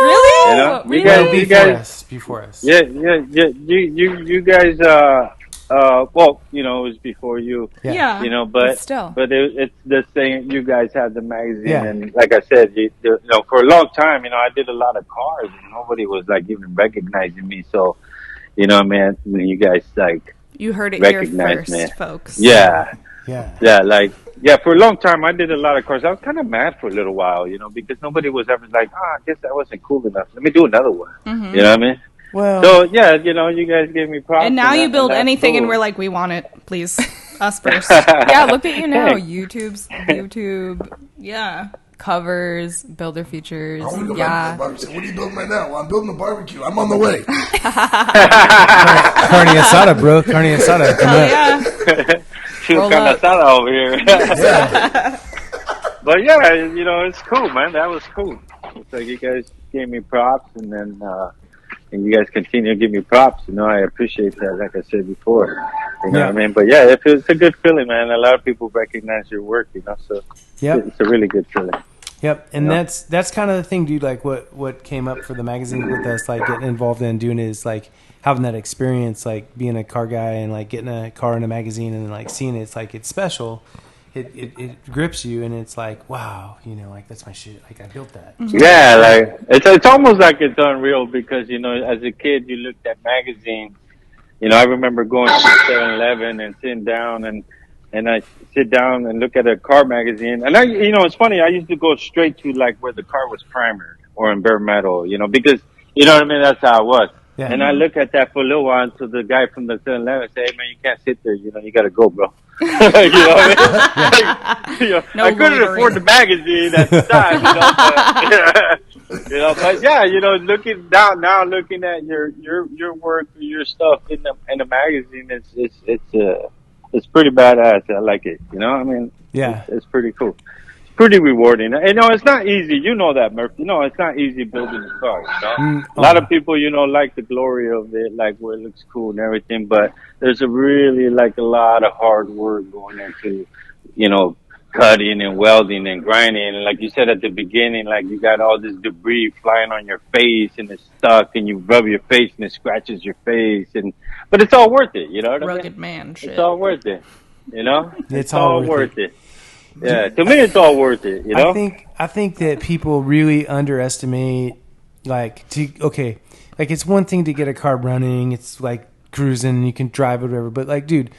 really? You know? Really? You guys, before us. Yeah. You guys. Well, you know, it was before you. Yeah. You know, But still. but it's the thing. You guys had the magazine, Yeah. and like I said, you know, for a long time, you know, I did a lot of cars, and nobody was like even recognizing me. So, you know, man, when you guys like. You heard it here recognize first, me. folks. Yeah. Yeah. For a long time I did a lot of cars. I was kind of mad for a little while, you know, because nobody was ever like, I guess that wasn't cool enough. Let me do another one. Mm-hmm. You know what I mean? Well. So yeah, you know, you guys gave me props. And now you build that's anything, cool. and we're like, we want it, please. Us first. Yeah, look at you now. YouTube Yeah. covers, builder features. I wanna go back to Yeah. the barbecue. What are you building right now? Well, I'm building a barbecue. I'm on the way. Carne asada, bro. Carne asada. Come on. Yeah. Roll Kind up. of thought over here. Yeah. But yeah, you know, it's cool, man. That was cool. It's like you guys gave me props, and then and you guys continue to give me props. You know, I appreciate that. Like I said before, you know what I mean. But yeah, it's a good feeling, man. A lot of people recognize your work, you know. So it's a really good feeling. Yep, and You know? that's kind of the thing, dude. Like what came up for the magazine with us, like getting involved in doing is like having that experience, like being a car guy and like getting a car in a magazine and like seeing it. It's like it's special. It grips you, and it's like, wow, you know, like that's my shit. Like I built that. Yeah, like it's almost like it's unreal because you know, as a kid, you looked at magazines. You know, I remember going to 7-Eleven and sitting down and I sit down and look at a car magazine. And you know, it's funny. I used to go straight to like where the car was primered or in bare metal, you know, because you know what I mean. That's how it was. Yeah. And I look at that for a little while until the guy from the 7-Eleven say, "Hey man, you can't sit there. You know, you got to go, bro." You know what I mean? Like, you know, No I couldn't loitering. afford the magazine at the time, you know, but, you know, but yeah, you know, looking at your work, your stuff in the magazine, it's pretty badass. I like it. You know, I mean, Yeah. it's pretty cool. It's pretty rewarding. And, you know, it's not easy. You know that, Murphy. You know, it's not easy building a car. You know? A lot of people, you know, like the glory of it, like where it looks cool and everything. But there's a lot of hard work going into, you know, cutting and welding and grinding. And like you said at the beginning, like you got all this debris flying on your face and it's stuck and you rub your face and it scratches your face. But it's all worth it. You know what I mean? Rugged man shit. It's all worth it. You know? It's all worth it. Yeah, to me, it's all worth it. You know, I think that people really underestimate like it's one thing to get a car running, it's like cruising, you can drive it, whatever. But like, dude,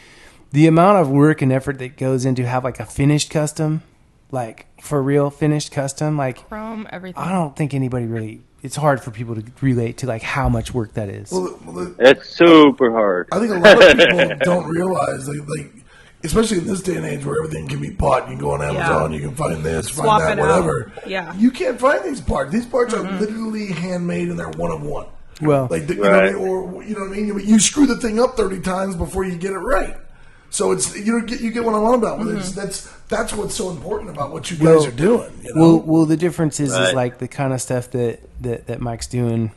the amount of work and effort that goes into have like a finished custom, like for real finished custom, like Chrome, everything. I don't think anybody really. It's hard for people to relate to like how much work that is. Well, it's super hard. I think a lot of people don't realize, like especially in this day and age where everything can be bought. You can go on Amazon, you can find this, Swap find that, it out. whatever. Yeah. You can't find these parts. These parts are literally handmade and they're one of one. Well, Like, you know what I mean? Or, you know what I mean? You screw the thing up 30 times before you get it right. So it's, you get what I'm on about. That's what's so important about what you guys are doing. You know? well, the difference is like the kind of stuff that Mike's doing,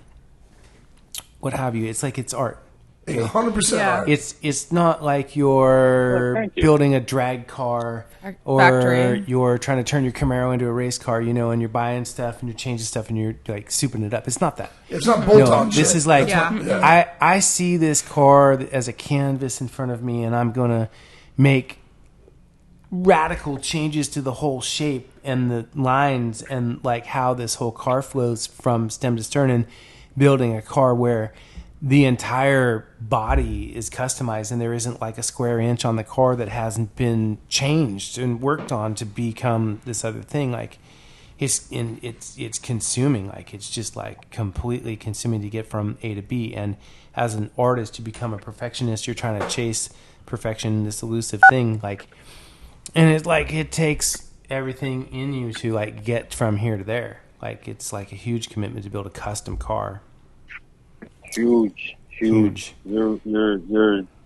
what have you. It's like it's art. 100% art. It's not like you're Well, you. building a drag car or Factory. you're trying to turn your Camaro into a race car, you know, and you're buying stuff and you're changing stuff and you're like souping it up. It's not that. It's not bolt-on shit. This is like Yeah. I see this car as a canvas in front of me, and I'm gonna make radical changes to the whole shape and the lines and like how this whole car flows from stem to stern, and building a car where the entire body is customized and there isn't like a square inch on the car that hasn't been changed and worked on to become this other thing. Like it's consuming, like it's just like completely consuming to get from A to B. And as an artist, you become a perfectionist. You're trying to chase perfection, this elusive thing, like, and it's like it takes everything in you to like get from here to there. Like it's like a huge commitment to build a custom car. Huge. You're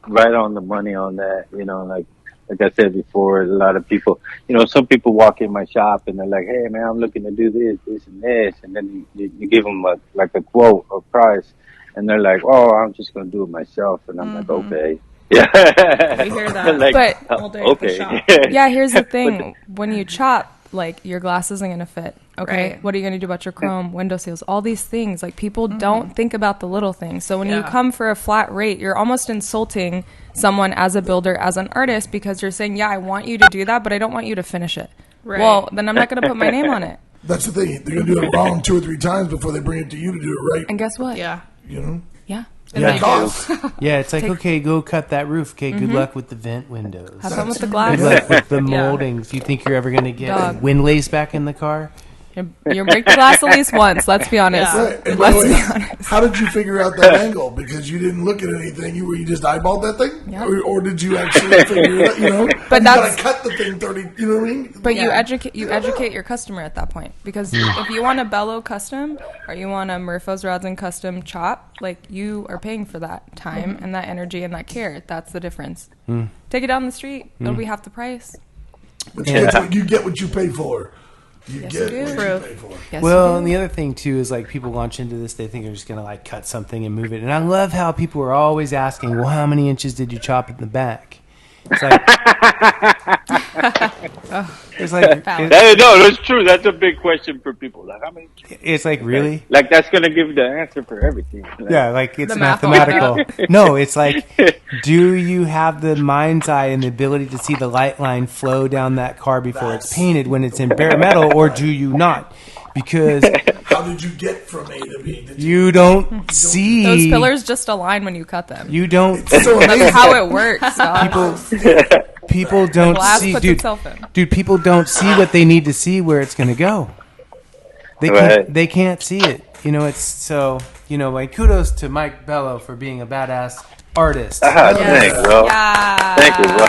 right on the money on that. You know, like I said before, a lot of people, you know, some people walk in my shop and they're like, "Hey, man, I'm looking to do this, and this," and then you give them a quote or price, and they're like, "Oh, I'm just gonna do it myself," and I'm like, "Okay." Yeah, We hear that. Like, But- all day at the okay. shop. Yeah, here's the thing. When you chop, like, your glass isn't going to fit. Okay. Right. What are you going to do about your chrome, window seals, all these things? Like, people don't think about the little things. So when you Yeah. come for a flat rate, you're almost insulting someone as a builder, as an artist, because you're saying, yeah, I want you to do that, but I don't want you to finish it. Right. Well, then I'm not going to put my name on it. That's the thing. They're going to do it wrong 2 or 3 times before they bring it to you to do it right. And guess what? Yeah. You know? Yeah. And It they costs. Yeah, it's like, okay, go cut that roof. Okay, good luck with the vent windows. Have fun with the Good glass. luck with the moldings. You think you're ever going to get Dog. wind lace back in the car? You break the glass at least once, let's be honest. Yeah. Right. And by the Let's way, be honest. how did you figure out that angle? Because you didn't look at anything. You just eyeballed that thing? Yep. Or did you actually figure it out, you know? But you that's- gotta cut the thing 30, you know what I mean? But you Yeah. educate your customer at that point, because if you want a Bello custom or you want a Murpho's Rods and Custom chop, like, you are paying for that time and that energy and that care. That's the difference. Take it down the street; it'll be half the price. But you get what you pay for. You Yes, get you what do. you pay for. Yes, Well, you and do. the other thing, too, is like people launch into this, they think they're just going to like cut something and move it. And I love how people are always asking, well, how many inches did you chop in the back? It's like, it's like, Valid. No, that's true. That's a big question for people. Like, how many? it's like, really? Like, that's gonna give the answer for everything. Like, Yeah, like it's The math mathematical. No, it's like, do you have the mind's eye and the ability to see the light line flow down that car before it's painted when it's in bare metal, or do you not? Because How did you get from A to B? Did you don't see Those pillars just align when you cut them. You don't. so amazing. That's how it works. Dog. People don't Glass see, puts dude. itself in. Dude, people don't see what they need to see where it's going to go. They Right. can't. They can't see it. You know, it's so. You know, like kudos to Mike Bello for being a badass artist. Thanks, bro. Yeah. Thank you, bro.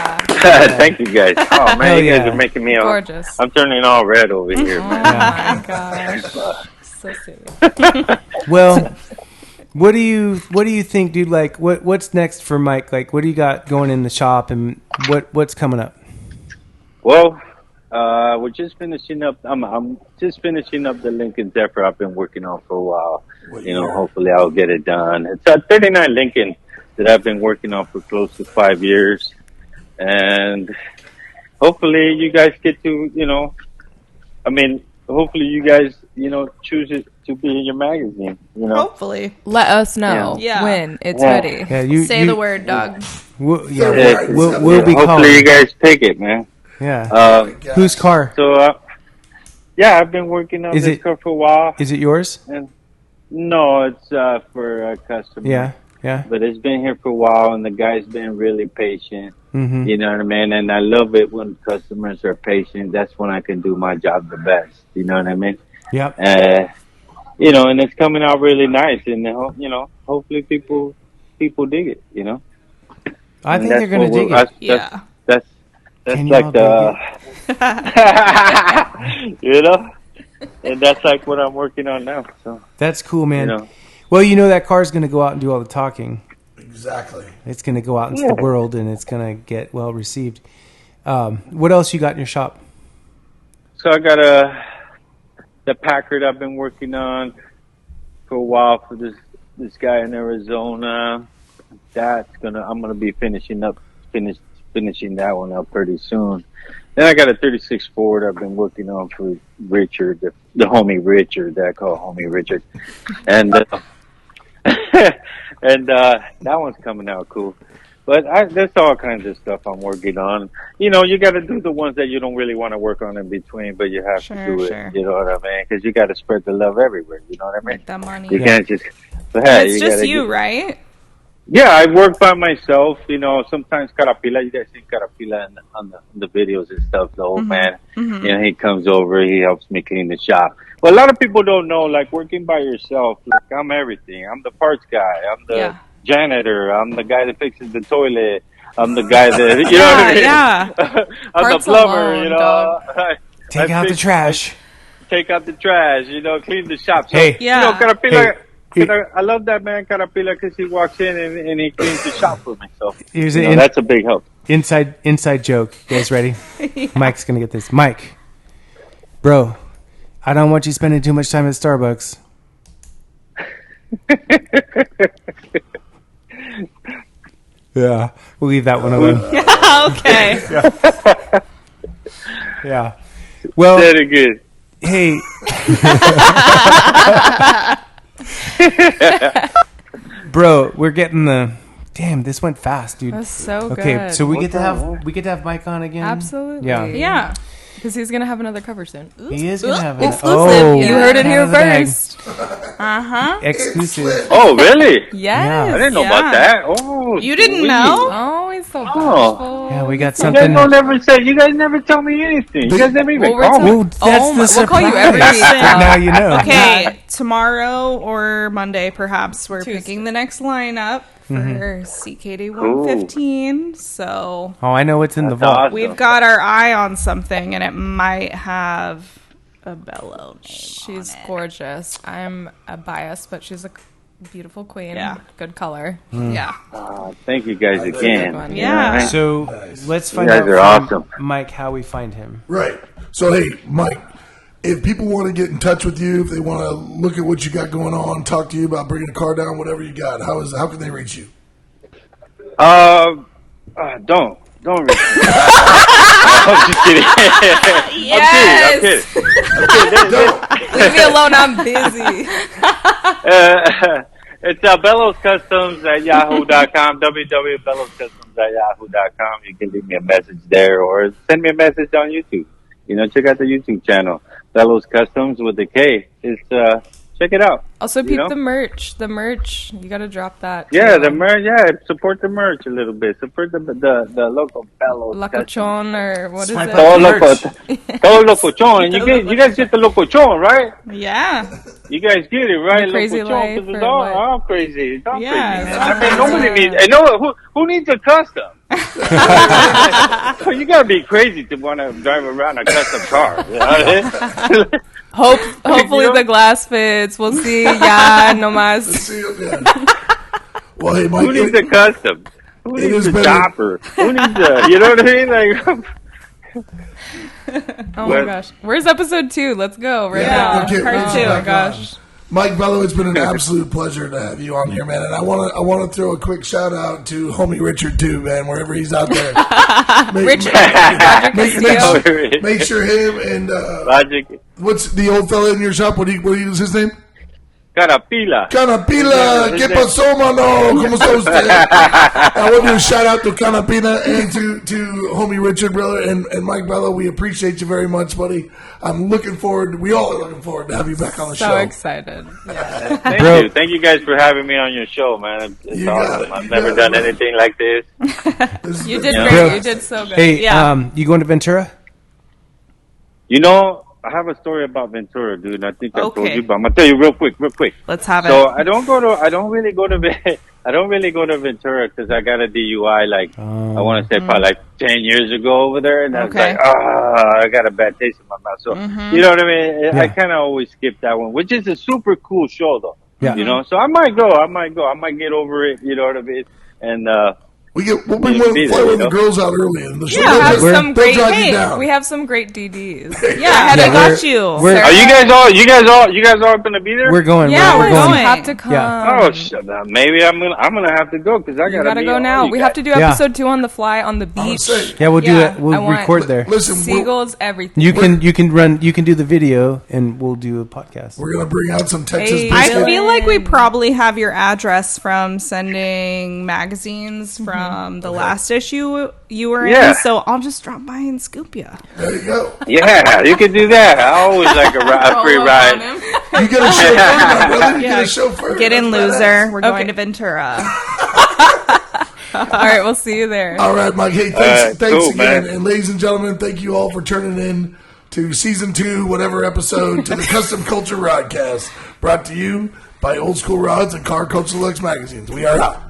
Thank you, guys. Oh man, Hell you guys yeah. are making me all. Gorgeous. I'm turning all red over here, Oh man. my gosh. So silly. Well, what do you think, dude? Like, what's next for Mike? Like, what do you got going in the shop, and what's coming up? Well, we're just finishing up. I'm just finishing up the Lincoln Zephyr I've been working on for a while. You know, hopefully I'll get it done. It's a 39 Lincoln that I've been working on for close to 5 years, and hopefully you guys get to, you know, I mean, hopefully you guys, you know, choose it to be in your magazine. You know, Hopefully. Let us know Yeah. when it's Yeah. ready. Yeah, you Say the word, dog. We'll, Yeah, yeah, right. we'll be hopefully calling. you guys take it, man. Yeah. Whose car? So, yeah, I've been working on Is this it- car for a while. Is it yours? And no, it's for a customer. Yeah. Yeah. But it's been here for a while, and the guy's been really patient. Mm-hmm. You know what I mean? And I love it when customers are patient. That's when I can do my job the best. You know what I mean? Yep. You know, and it's coming out really nice, and you know, hopefully people dig it. You know, I think And they're gonna that's what dig we're- it. Yeah. That's Can like y'all the, you know, and that's like what I'm working on now. So That's cool, man. you know, Well, that car's going to go out and do all the talking. Exactly. It's going to go out into the world, and it's going to get well received. What else you got in your shop? so I got the Packard I've been working on for a while for this guy in Arizona. I'm gonna be finishing that one up pretty soon. Then I got a 36 Ford I've been working on for Richard, the homie Richard, that I call homie Richard, and that one's coming out cool. But there's all kinds of stuff I'm working on. You know, you got to do the ones that you don't really want to work on in between, but you have to do it. You know what I mean? Because you got to spread the love everywhere. You know what I mean? Make that money. You can't just. It's just you, right? Yeah, I work by myself. You know, sometimes Carapila, you guys see Carapila on the videos and stuff. The old man, you know, he comes over, he helps me clean the shop. But a lot of people don't know, like working by yourself. Like I'm everything. I'm the parts guy. I'm the janitor. I'm the guy that fixes the toilet. I'm the guy that you know what I mean. Yeah. I'm Parts the plumber. alone, you know, dog. Take out the trash. Take out the trash. You know, clean the shop. So, Hey. you know, Carapila. Hey. I love that man, Carapila, because he walks in and he cleans the shop for me. So Here's you know, that's a big help. inside joke. You guys ready? Mike's going to get this. Mike, bro, I don't want you spending too much time at Starbucks. Yeah, we'll leave that one alone. Okay. Yeah. Well, Very good. hey. Bro, we're getting the. Damn, this went fast, dude. That's so good. Okay, so we get to have Mike on again. Absolutely. Yeah. Yeah. Because he's going to have another cover soon. He is gonna have Exclusive. You heard it out here of the bag. first. Exclusive. Oh, really? Yes. I didn't know about that. Oh, You didn't sweet. know? Oh, he's so Oh. bashful. Yeah, we got You guys something. don't ever say. You guys never tell me anything. You guys never even Well, call me. Well, that's Oh, the we'll surprise. call you everything. Now you know. Okay, tomorrow or Monday, perhaps, we're Tuesday. picking the next lineup for CKD 115. So Oh, I know what's in the That's vault. awesome. we've got our eye on something, and it might have a Bello name. She's gorgeous. I'm biased, but she's a beautiful queen. Yeah. Good color. Yeah. Thank you guys again. one. You Yeah. know, right? So let's find You guys out are from awesome. Mike how we find him. Right. So, hey, Mike, if people want to get in touch with you, if they want to look at what you got going on, talk to you about bringing the car down, whatever you got, how can they reach you? Don't reach me. I'm just kidding. I'm kidding. Leave me alone. I'm busy. It's Bellos Customs at yahoo.com, www.belloscustoms@yahoo.com. You can leave me a message there or send me a message on YouTube. You know, check out the YouTube channel, Bellos Customs with the K. Check it out. Also, You peep know? the merch. The merch. You got to drop that. Yeah, too. the merch. Yeah, support the merch a little bit. Support the local Bellos. Lacochon or what is Swipe it? up. Todo locochon. And you guys get the locochon, right? Yeah. You guys get it, right? The crazy Locochon, life 'cause it's or all, what? all crazy. It's all Yeah, crazy. it's Man. all I mean, nobody crazy. needs. Who needs a custom? You gotta be crazy to want to drive around a custom car. You know what I mean? Hopefully You know? the glass fits. We'll see. Yeah, no más. Well, hey, Mike, Who needs a custom? Who it needs has a been a- chopper? Who needs a? You know what I mean? Like. Oh my gosh. Where's episode 2? Let's go right Yeah, now. okay, part let's two. get Oh my back gosh. on. Mike Bello, it's been an absolute pleasure to have you on here, man. And I want to throw a quick shout out to homie Richard too, man. Wherever he's out there, Roger make Castillo. sure, make sure him and Logic. what's the old fella in your shop? What is his name? Carapila. Canapila, ¿qué pasó, mano? ¿Cómo está usted? I want to do a shout out to Canapila and to homie Richard, brother, and Mike Bello. We appreciate you very much, buddy. I'm looking forward. We all are looking forward to have you back on the So show. excited. Yeah. Thank Bro. you. Thank you guys for having me on your show, man. It's You got awesome. it. I've You never got done it, man. anything like this. You did Yeah. great. Bro. You did so good. Hey, Yeah. you going to Ventura? You know, I have a story about Ventura, dude. And I think I told Okay. you, but I'm gonna tell you real quick. Let's have So it. I don't really go to I don't really go to Ventura because I got a DUI, like, I want to say probably like 10 years ago over there. And I was like, I got a bad taste in my mouth. So, you know what I mean? Yeah. I kind of always skip that one, which is a super cool show, though. Yeah. You know, so I might go. I might get over it. You know what I mean? And, we'll bring one of the girls out early in the show. We have some great. drag you down. We have some great DDs. Yeah, Heather got you. are you guys all gonna be there? We're going. Yeah, we're we're going. going. You have to come. Yeah. Oh, shut up. Maybe I'm gonna have to go because I gotta go now. We have to do episode 2 on the fly on the beach. Yeah, we'll do it. We'll record there. Listen, Seagulls, everything. You can do the video, and we'll do a podcast. we're gonna bring out some Texas Hey. biscuit. I feel like we probably have your address from sending magazines from the last issue you were in, so I'll just drop by and scoop you. There you go. Yeah, you can do that. I always like a free ride. You get a chauffeur, my brother. You get a chauffeur. Get in, That's loser. badass. We're going to Ventura. All right, we'll see you there. All right, Mike. Hey, thanks cool, again. man. And ladies and gentlemen, thank you all for turning in to season 2, whatever episode, to the Custom Culture Rodcast, brought to you by Old School Rods and Car Culture Deluxe magazines. We are out.